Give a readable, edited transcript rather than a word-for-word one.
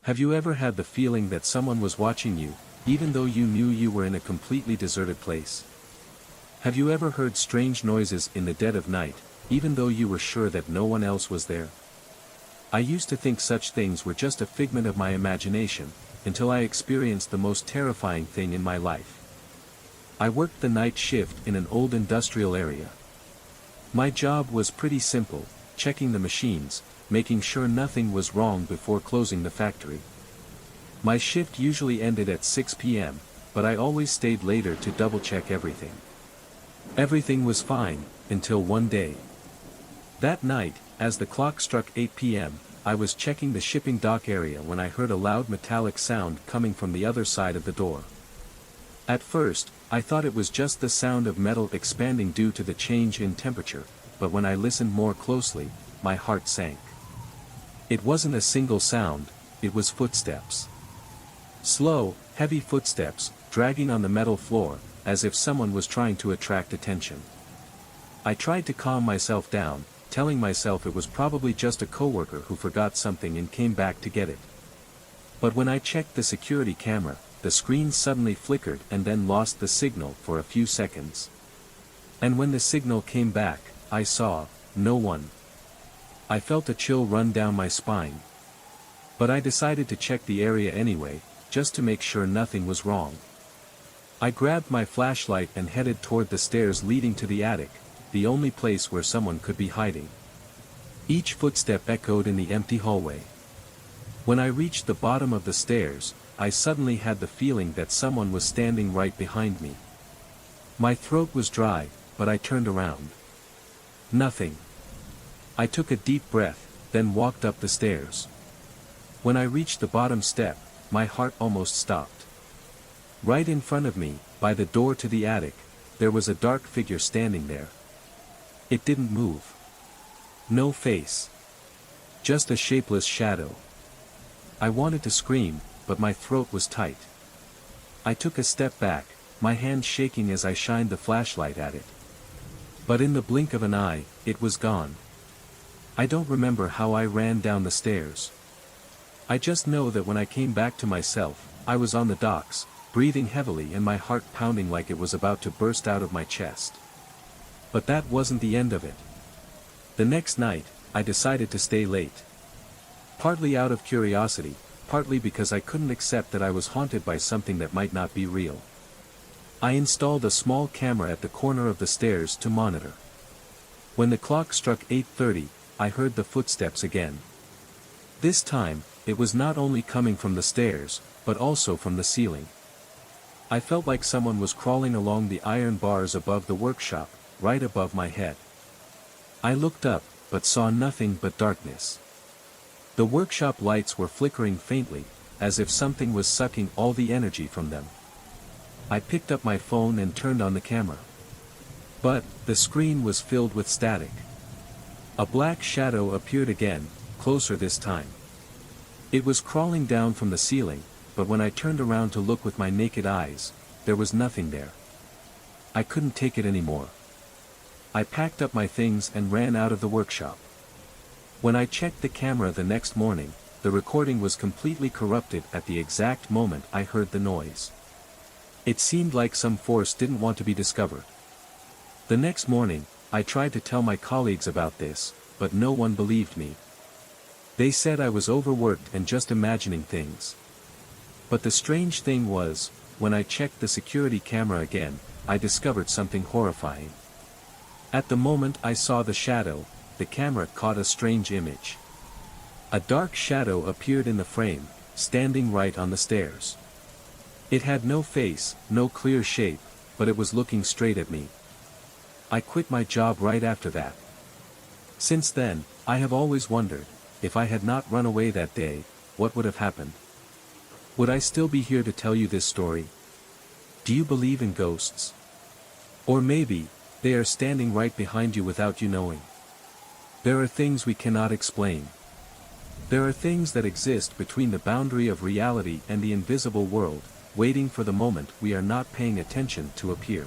Have you ever had the feeling that someone was watching you, even though you knew you were in a completely deserted place? Have you ever heard strange noises in the dead of night, even though you were sure that no one else was there? I used to think such things were just a figment of my imagination, until I experienced the most terrifying thing in my life. I worked the night shift in an old industrial area. My job was pretty simple, checking the machines, making sure nothing was wrong before closing the factory. My shift usually ended at 6 p.m., but I always stayed later to double-check everything. Everything was fine, until one day. That night, as the clock struck 8 p.m., I was checking the shipping dock area when I heard a loud metallic sound coming from the other side of the door. At first, I thought it was just the sound of metal expanding due to the change in temperature, but when I listened more closely, my heart sank. It wasn't a single sound, it was footsteps. Slow, heavy footsteps, dragging on the metal floor, as if someone was trying to attract attention. I tried to calm myself down, telling myself it was probably just a coworker who forgot something and came back to get it. But when I checked the security camera, the screen suddenly flickered and then lost the signal for a few seconds. And when the signal came back, I saw no one. I felt a chill run down my spine. But I decided to check the area anyway, just to make sure nothing was wrong. I grabbed my flashlight and headed toward the stairs leading to the attic, the only place where someone could be hiding. Each footstep echoed in the empty hallway. When I reached the bottom of the stairs, I suddenly had the feeling that someone was standing right behind me. My throat was dry, but I turned around. Nothing. I took a deep breath, then walked up the stairs. When I reached the bottom step, my heart almost stopped. Right in front of me, by the door to the attic, there was a dark figure standing there. It didn't move. No face. Just a shapeless shadow. I wanted to scream, but my throat was tight. I took a step back, my hand shaking as I shined the flashlight at it. But in the blink of an eye, it was gone. I don't remember how I ran down the stairs. I just know that when I came back to myself, I was on the docks, breathing heavily and my heart pounding like it was about to burst out of my chest. But that wasn't the end of it. The next night, I decided to stay late. Partly out of curiosity, partly because I couldn't accept that I was haunted by something that might not be real. I installed a small camera at the corner of the stairs to monitor. When the clock struck 8:30, I heard the footsteps again. This time, it was not only coming from the stairs, but also from the ceiling. I felt like someone was crawling along the iron bars above the workshop, right above my head. I looked up, but saw nothing but darkness. The workshop lights were flickering faintly, as if something was sucking all the energy from them. I picked up my phone and turned on the camera. But, the screen was filled with static. A black shadow appeared again, closer this time. It was crawling down from the ceiling, but when I turned around to look with my naked eyes, there was nothing there. I couldn't take it anymore. I packed up my things and ran out of the workshop. When I checked the camera the next morning, the recording was completely corrupted at the exact moment I heard the noise. It seemed like some force didn't want to be discovered. The next morning, I tried to tell my colleagues about this, but no one believed me. They said I was overworked and just imagining things. But the strange thing was, when I checked the security camera again, I discovered something horrifying. At the moment I saw the shadow, the camera caught a strange image. A dark shadow appeared in the frame, standing right on the stairs. It had no face, no clear shape, but it was looking straight at me. I quit my job right after that. Since then, I have always wondered, if I had not run away that day, what would have happened? Would I still be here to tell you this story? Do you believe in ghosts? Or maybe, they are standing right behind you without you knowing. There are things we cannot explain. There are things that exist between the boundary of reality and the invisible world, waiting for the moment we are not paying attention to appear.